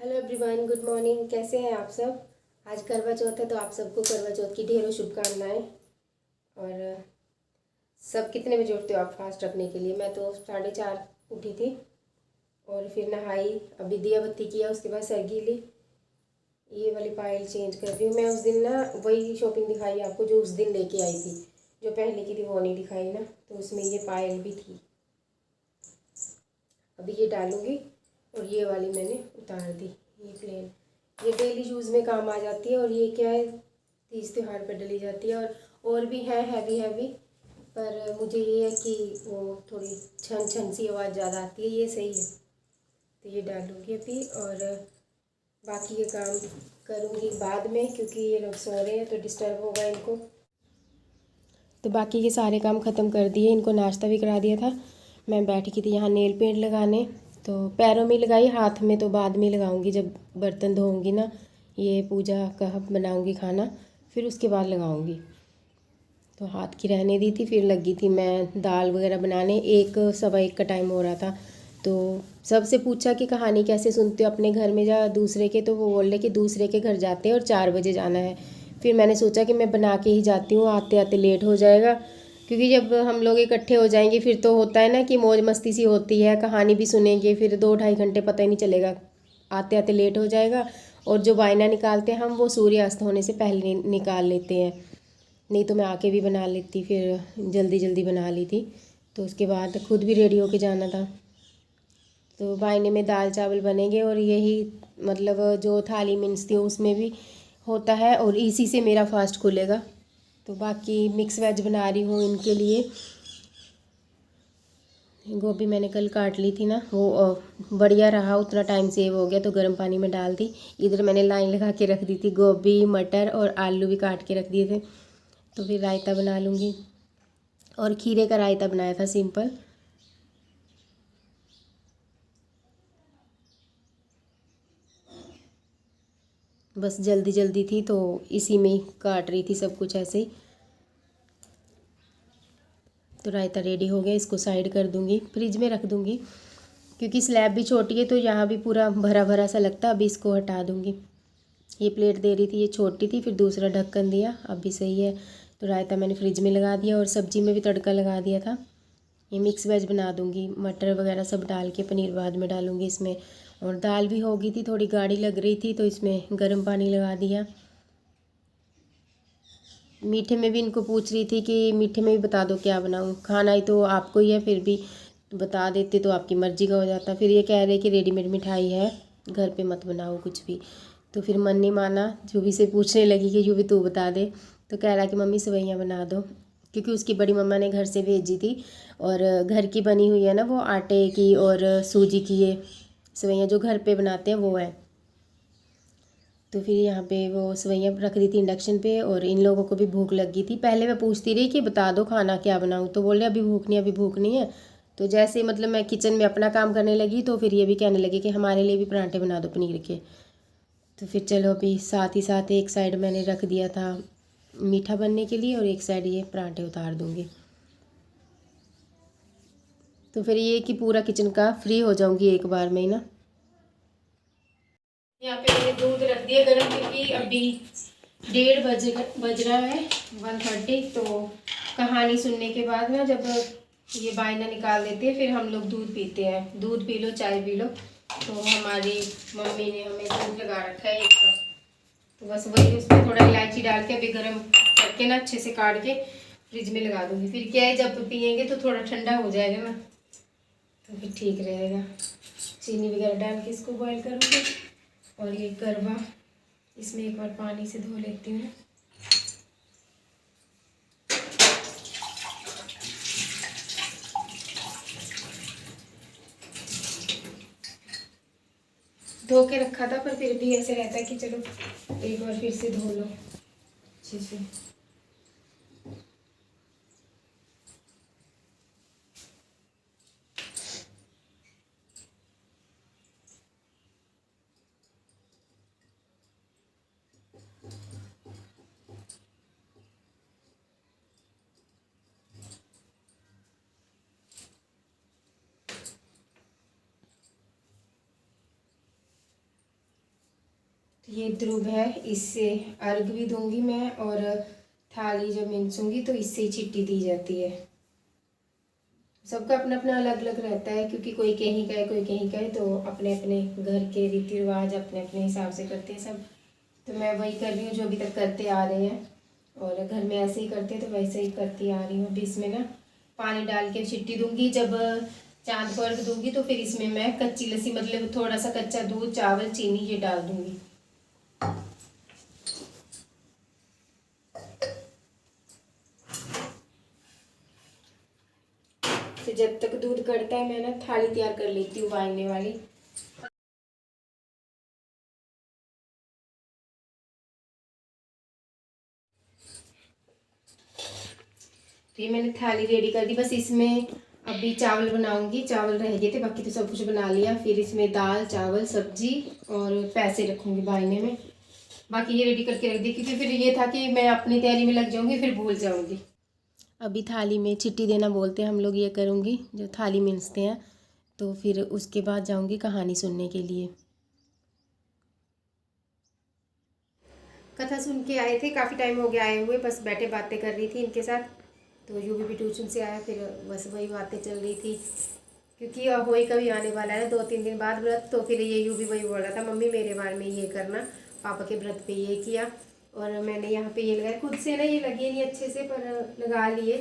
Hello everyone, good morning. कैसे हैं आप सब। आज करवा चौथ है तो आप सबको करवा चौथ की ढेरों शुभकामनाएं। और सब कितने बजे उठते हो आप फास्ट रखने के लिए। मैं तो 4:30 उठी थी और फिर नहाई, अभी दिया बत्ती किया, उसके बाद सरगी ली। ये वाली पायल चेंज कर रही हूँ मैं। उस दिन ना वही शॉपिंग दिखाई आपको जो उस दिन लेके आई थी, जो पहले की थी वो नहीं दिखाई ना, तो उसमें ये पायल भी थी। अभी ये डालूँगी और ये वाली मैंने उतार दी। ये प्लेन, ये डेली यूज़ में काम आ जाती है। और ये क्या है, तीज त्योहार पर डली जाती है। और भी है हैवी हैवी, पर मुझे ये है कि वो थोड़ी छन छन सी आवाज़ ज़्यादा आती है, ये सही है। तो ये डालूँगी अभी और बाकी के काम करूँगी बाद में, क्योंकि ये लोग सो रहे हैं तो डिस्टर्ब होगा इनको। तो बाकी के सारे काम ख़त्म कर दिए, इनको नाश्ता भी करा दिया था। मैं बैठ गई थी यहाँ नेल पेंट लगाने, तो पैरों में लगाई, हाथ में तो बाद में लगाऊंगी जब बर्तन धोऊंगी ना। ये पूजा का बनाऊंगी खाना, फिर उसके बाद लगाऊंगी। तो हाथ की रहने दी थी, फिर लगी थी मैं दाल वगैरह बनाने। 1 सवा 1 का टाइम हो रहा था। तो सबसे पूछा कि कहानी कैसे सुनते हो अपने घर में या दूसरे के, तो वो बोल रहे कि दूसरे के घर जाते हैं और 4 बजे जाना है। फिर मैंने सोचा कि मैं बना के ही जाती हूँ, आते आते लेट हो जाएगा। क्योंकि जब हम लोग इकट्ठे हो जाएंगे फिर तो होता है ना कि मौज मस्ती सी होती है, कहानी भी सुनेंगे, फिर 2 ढाई घंटे पता ही नहीं चलेगा, आते आते लेट हो जाएगा। और जो वायना निकालते हैं हम, वो सूर्यास्त होने से पहले निकाल लेते हैं। नहीं तो मैं आके भी बना लेती, फिर जल्दी जल्दी बना ली थी। तो उसके बाद खुद भी रेडी होके जाना था। तो वायने में दाल चावल बनेंगे और यही मतलब जो थाली मिन्सती हूँ उसमें भी होता है, और इसी से मेरा फास्ट खुलेगा। तो बाकी मिक्स वेज बना रही हूँ इनके लिए। गोभी मैंने कल काट ली थी ना, वो बढ़िया रहा, उतना टाइम सेव हो गया, तो गर्म पानी में डाल दी। इधर मैंने लाइन लगा के रख दी थी, गोभी मटर और आलू भी काट के रख दिए थे। तो फिर रायता बना लूँगी, और खीरे का रायता बनाया था सिंपल। बस जल्दी जल्दी थी तो इसी में ही काट रही थी सब कुछ ऐसे ही। तो रायता रेडी हो गया, इसको साइड कर दूँगी, फ्रिज में रख दूँगी, क्योंकि स्लैब भी छोटी है तो यहाँ भी पूरा भरा भरा सा लगता है। अभी इसको हटा दूँगी। ये प्लेट दे रही थी, ये छोटी थी, फिर दूसरा ढक्कन दिया, अब भी सही है। तो रायता मैंने फ्रिज में लगा दिया और सब्जी में भी तड़का लगा दिया था। ये मिक्स वेज बना दूँगी, मटर वगैरह सब डाल के, पनीर बाद में डालूँगी इसमें। और दाल भी हो गई थी, थोड़ी गाढ़ी लग रही थी, तो इसमें गर्म पानी लगा दिया। मीठे में भी इनको पूछ रही थी कि मीठे में भी बता दो क्या बनाऊँ, खाना ही तो आपको ही है, फिर भी बता देते तो आपकी मर्ज़ी का हो जाता। फिर ये कह रहे कि रेडीमेड मिठाई है, घर पे मत बनाओ कुछ भी। तो फिर मन नहीं माना, यूवी से पूछने लगी कि यूवी तू बता दे। तो कह रहा कि मम्मी सेवइयाँ बना दो, क्योंकि उसकी बड़ी मम्मा ने घर से भेजी थी। और घर की बनी हुई है ना वो, आटे की और सूजी की ये सेवइयाँ जो घर पे बनाते हैं वो है। तो फिर यहाँ पे वो सेवइयाँ रख दी थी इंडक्शन पे, और इन लोगों को भी भूख लगी थी। पहले मैं पूछती रही कि बता दो खाना क्या बनाऊँ, तो बोल रहे अभी भूख नहीं, अभी भूख नहीं है। तो जैसे मतलब मैं किचन में अपना काम करने लगी, तो फिर ये भी कहने लगी कि हमारे लिए भी पराठे बना दो पनीर के। तो फिर चलो अभी साथ ही साथ एक साइड मैंने रख दिया था मीठा बनने के लिए, और एक साइड ये पराठे उतार दूँगी। तो फिर ये कि पूरा किचन का फ्री हो जाऊँगी एक बार में ही ना। यहाँ पे मैंने दूध रख दिया गर्म, क्योंकि अभी 1:30 बज रहा है, 1:30। तो कहानी सुनने के बाद ना, जब ये बायना निकाल देते हैं, फिर हम लोग दूध पीते हैं। दूध पी लो, चाय पी लो। तो हमारी मम्मी ने हमें दूध लगा रखा है 1 कप। तो बस वही, उसमें थोड़ा इलायची डाल के अभी गर्म करके ना अच्छे से काट के फ्रिज में लगा दूँगी। फिर क्या है, जब पियेंगे तो थोड़ा ठंडा हो जाएगा ना, तो फिर ठीक रहेगा। चीनी वगैरह डाल के इसको बॉईल करूँगी। और ये करवा, इसमें एक बार पानी से धो लेती हूँ। धो के रखा था, पर फिर भी ऐसे रहता है कि चलो एक बार फिर से धो लो अच्छे से। तो ये ध्रुव है, इससे अर्घ भी दूंगी मैं, और थाली जब मिनसूंगी तो इससे ही चिट्ठी दी जाती है। सबका अपना अपना अलग अलग रहता है, क्योंकि कोई कहीं का है कोई कहीं का है, तो अपने अपने घर के रीति रिवाज अपने अपने हिसाब से करते हैं सब। तो मैं वही कर रही हूँ जो अभी तक करते आ रहे हैं, और घर में ऐसे ही करते हैं तो वैसे ही करती आ रही हूँ। अभी इसमें ना पानी डाल के चिट्ठी दूंगी, जब चांद को अर्घ दूंगी तो फिर इसमें मैं कच्ची लस्सी, मतलब थोड़ा सा कच्चा दूध, चावल, चीनी ये डाल दूंगी। तो जब तक दूध कड़ता है मैं ना थाली तैयार कर लेती हूँ वाइने वाली। तो ये मैंने थाली रेडी कर दी, बस इसमें अभी चावल बनाऊंगी। चावल रह गए थे, बाकी तो सब कुछ बना लिया। फिर इसमें दाल, चावल, सब्जी और पैसे रखूंगी वाइने में। बाकी ये रेडी करके रख दी, क्योंकि फिर ये था कि मैं अपनी तैयारी में लग जाऊंगी फिर भूल जाऊंगी। अभी थाली में चिट्ठी देना बोलते हैं हम लोग, ये करूंगी जो थाली मिलते हैं, तो फिर उसके बाद जाऊंगी कहानी सुनने के लिए। कथा सुन के आए थे, काफ़ी टाइम हो गया आए हुए, बस बैठे बातें कर रही थी इनके साथ। तो यूवी भी ट्यूशन से आया, फिर बस वही बातें चल रही थी, क्योंकि होई कभी आने वाला है 2-3 दिन बाद व्रत। तो फिर ये यूवी वही बोल रहा था, मम्मी मेरे बारे में ये करना, पापा के व्रत पे ये किया। और मैंने यहाँ पे ये लगाया खुद से ना, ये लगे नहीं अच्छे से पर लगा लिए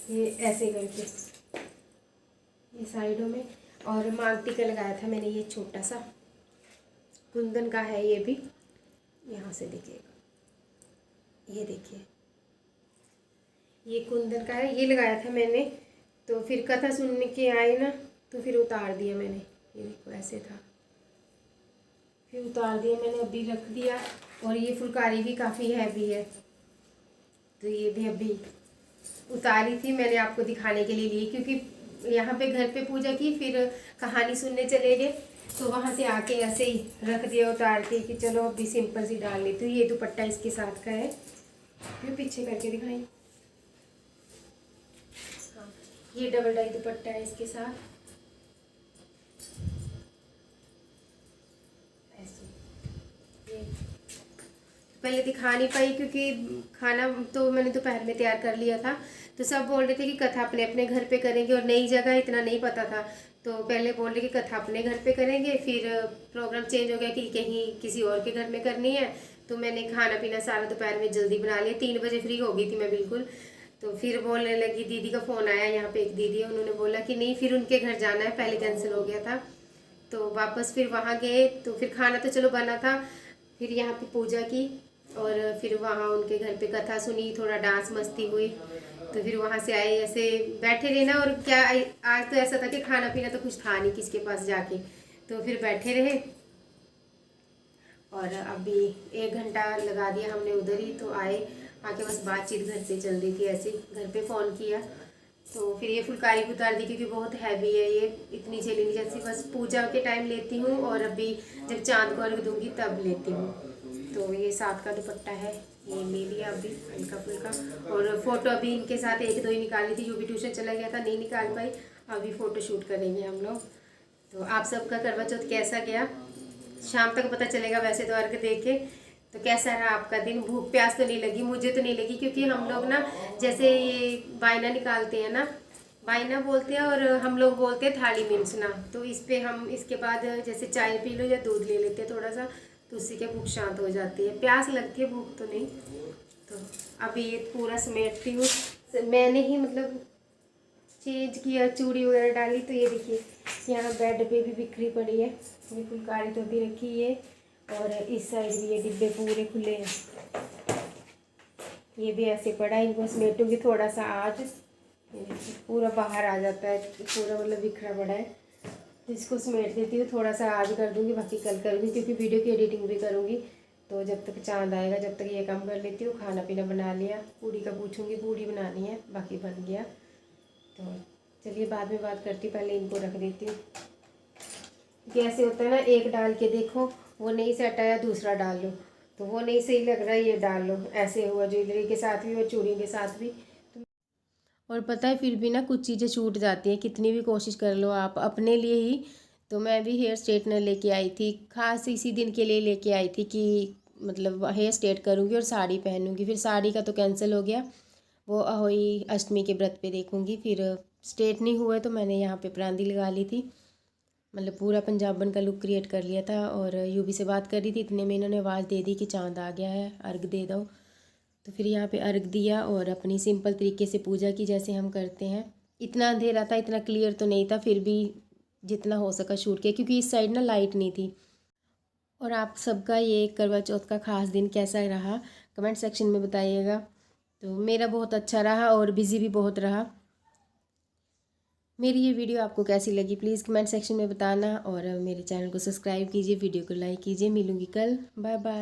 ये ऐसे करके, ये साइडों में। और मांग टीका लगाया था मैंने, ये छोटा सा कुंदन का है, ये भी यहाँ से दिखेगा, ये देखिए ये कुंदन का है, ये लगाया था मैंने। तो फिर कथा सुनने के आए ना, तो फिर उतार दिया मैंने, ये देखो ऐसे था, फिर उतार दिया मैंने, अभी रख दिया। और ये फुलकारी भी काफ़ी हैवी है, तो ये भी अभी उतारी थी मैंने आपको दिखाने के लिए ली, क्योंकि यहाँ पे घर पे पूजा की, फिर कहानी सुनने चले गए, तो वहाँ से आके ऐसे ही रख दिया उतार के कि चलो अभी सिंपल सी डाल लेती हूँ। ये दुपट्टा इसके साथ का है, ये पीछे करके दिखाई, हाँ ये डबल डाई दुपट्टा है इसके साथ, ऐसे। ये पहले दिखा नहीं पाई, क्योंकि खाना तो मैंने दोपहर में तैयार कर लिया था। तो सब बोल रहे थे कि कथा अपने अपने घर पे करेंगे, और नई जगह इतना नहीं पता था, तो पहले बोल रहे कि कथा अपने घर पे करेंगे, फिर प्रोग्राम चेंज हो गया कि कहीं किसी और के घर में करनी है। तो मैंने खाना पीना सारा दोपहर में जल्दी बना लिया, 3 बजे फ्री हो गई थी मैं बिल्कुल। तो फिर बोलने लगी, दीदी का फ़ोन आया, यहाँ पे एक दीदी है, उन्होंने बोला कि नहीं फिर उनके घर जाना है, पहले कैंसिल हो गया था। तो वापस फिर वहाँ गए, तो फिर खाना तो चलो बना था, फिर यहाँ पे पूजा की, और फिर वहाँ उनके घर पे कथा सुनी, थोड़ा डांस मस्ती हुई। तो फिर वहाँ से आए, ऐसे बैठे रहे ना, और क्या आज तो ऐसा था कि खाना पीना तो कुछ था नहीं किसके पास जाके, तो फिर बैठे रहे। और अभी 1 घंटा लगा दिया हमने उधर ही, तो आए, आके बस बातचीत घर पे चल रही थी, ऐसे घर पे फ़ोन किया। तो फिर ये फुलकारी उतार दी, क्योंकि बहुत हैवी है, ये इतनी चली नहीं जाती, बस पूजा के टाइम लेती हूँ, और अभी जब चांद को अर्घ दूँगी तब लेती हूँ। तो ये साथ का दुपट्टा है, ये ले लिया अभी हल्का फुल्का। और फ़ोटो अभी इनके साथ 1-2 ही निकाली थी, जो भी ट्यूशन चला गया था नहीं निकाल पाई, अभी फ़ोटो शूट करेंगे हम लोग। तो आप सबका करवा चौथ कैसा गया, शाम तक पता चलेगा वैसे तो अर्घ दे के। तो कैसा रहा आपका दिन, भूख प्यास तो नहीं लगी, मुझे तो नहीं लगी, क्योंकि हम लोग ना जैसे ये बायना निकालते हैं ना, बायना बोलते हैं, और हम लोग बोलते हैं थाली मिंसना। तो इस पे हम इसके बाद जैसे चाय पी लो या दूध ले लेते हैं थोड़ा सा, तो उससे क्या भूख शांत हो जाती है, प्यास लगती है, भूख तो नहीं। तो अभी ये पूरा समेटती हूँ मैंने ही, मतलब चेंज किया, चूड़ी वगैरह डाली। तो ये देखिए यहाँ बेड पे भी बिखरी पड़ी है, ये फुलकारी तो भी रखी है, और इस साइड भी ये डिब्बे पूरे खुले हैं, ये भी ऐसे पड़ा है, इनको समेटूँगी थोड़ा सा आज। ये देखिए पूरा बाहर आ जाता है, पूरा मतलब बिखरा पड़ा है, तो इसको समेट देती हूँ, थोड़ा सा आज कर दूँगी, बाकी कल करूँगी, क्योंकि वीडियो की एडिटिंग भी करूँगी। तो जब तक चांद आएगा, जब तक ये काम कर लेती हूँ। खाना पीना बना लिया, पूड़ी का पूछूँगी, पूड़ी बनानी है, बाकी बन गया। तो चलिए बाद में बात करती हूँ, पहले इनको रख देती हूँ। कैसे होता है ना, एक डाल के देखो वो नहीं सेट आया, दूसरा डाल लो, तो वो नहीं सही लग रहा है, ये डाल लो। ऐसे हुआ ज्वेलरी के साथ भी और चूड़ी के साथ भी। और पता है फिर भी ना कुछ चीज़ें छूट जाती हैं, कितनी भी कोशिश कर लो आप अपने लिए ही, तो मैं भी हेयर स्ट्रेटनर लेके आई थी, खास इसी दिन के लिए लेके आई थी कि मतलब हेयर स्ट्रेट करूँगी और साड़ी पहनूँगी। फिर साड़ी का तो कैंसिल हो गया, वो अहोई अष्टमी के व्रत पे देखूँगी। फिर स्ट्रेट नहीं हुआ तो मैंने यहाँ पे परांदी लगा ली थी, मतलब पूरा पंजाबन का लुक क्रिएट कर लिया था। और यूबी से बात कर रही थी, इतने में इन्होंने आवाज़ दे दी कि चाँद आ गया है, अर्घ दे दो। तो फिर यहाँ पे अर्घ दिया और अपनी सिंपल तरीके से पूजा की जैसे हम करते हैं। इतना अंधेरा था, इतना क्लियर तो नहीं था, फिर भी जितना हो सका शूट किया, क्योंकि इस साइड ना लाइट नहीं थी। और आप सबका ये करवा चौथ का ख़ास दिन कैसा रहा कमेंट सेक्शन में बताइएगा। तो मेरा बहुत अच्छा रहा और बिज़ी भी बहुत रहा। मेरी ये वीडियो आपको कैसी लगी प्लीज़ कमेंट सेक्शन में बताना, और मेरे चैनल को सब्सक्राइब कीजिए, वीडियो को लाइक कीजिए। मिलूँगी कल, बाय बाय।